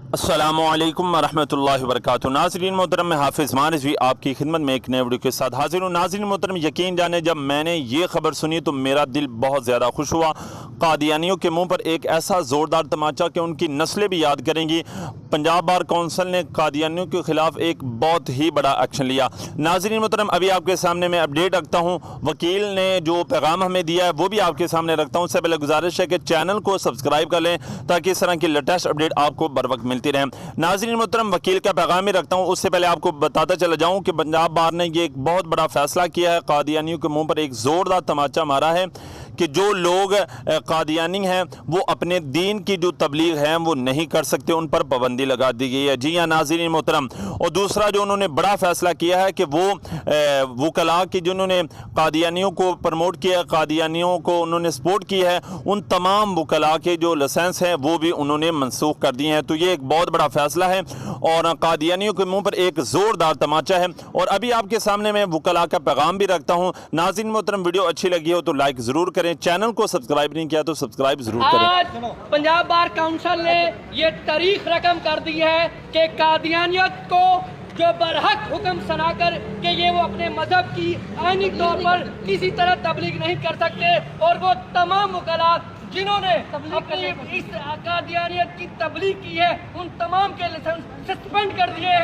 السلام علیکم ورحمۃ اللہ وبرکاتہ۔ ناظرین محترم، میں حافظ مانجوی آپ کی خدمت میں ایک نئے ویڈیو کے ساتھ حاضر ہوں۔ ناظرین محترم، یقین جانے جب میں نے یہ خبر سنی تو میرا دل بہت زیادہ خوش ہوا۔ قادیانیوں کے منہ پر ایک ایسا زوردار تماچا کہ ان کی نسلیں بھی یاد کریں گی۔ پنجاب بار کونسل نے قادیانیوں کے خلاف ایک بہت ہی بڑا ایکشن لیا۔ ناظرین محترم، ابھی آپ کے سامنے میں اپڈیٹ رکھتا ہوں، وکیل نے جو پیغام ہمیں دیا ہے وہ بھی آپ کے سامنے رکھتا ہوں۔ اس سے پہلے گزارش ہے کہ چینل کو سبسکرائب کر لیں تاکہ اس طرح کی لیٹسٹ اپڈیٹ آپ کو بر وقت ملتی رہے۔ ناظرین محترم، وکیل کا پیغام ہی رکھتا ہوں، اس سے پہلے آپ کو بتاتا چلا جاؤں کہ پنجاب بار نے یہ ایک بہت بڑا فیصلہ کیا ہے۔ قادیانیوں کے منہ پر ایک زوردار تماچا مارا ہے کہ جو لوگ قادیانی ہیں وہ اپنے دین کی جو تبلیغ ہے وہ نہیں کر سکتے، ان پر پابندی لگا دی گئی ہے۔ جی ہاں ناظرین محترم، اور دوسرا جو انہوں نے بڑا فیصلہ کیا ہے کہ وہ وکلاء کی جنہوں نے قادیانیوں کو پروموٹ کیا، قادیانیوں کو انہوں نے سپورٹ کی ہے، ان تمام وکلاء کے جو لائسنس ہیں وہ بھی انہوں نے منسوخ کر دیے ہیں۔ تو یہ ایک بہت بڑا فیصلہ ہے اور قادیانیوں کے منہ پر ایک زوردار تماچا ہے۔ اور ابھی آپ کے سامنے میں وکلاء کا پیغام بھی رکھتا ہوں۔ ناظرین محترم، ویڈیو اچھی لگی ہو تو لائک ضرور کریں، چینل کو سبسکرائب نہیں کیا تو سبسکرائب ضرور کریں۔ آج پنجاب بار کونسل نے یہ تاریخ رقم کر دی ہے کہ قادیانیت کو جو برحق حکم سنا کر کہ یہ وہ اپنے مذہب کی آئینی طور پر کسی طرح تبلیغ نہیں کر سکتے، اور وہ تمام وکلاء جنہوں نے اپنی اس قادیانیت کی تبلیغ کی ہے ان تمام کے لائسنس سسپینڈ کر دیے ہیں۔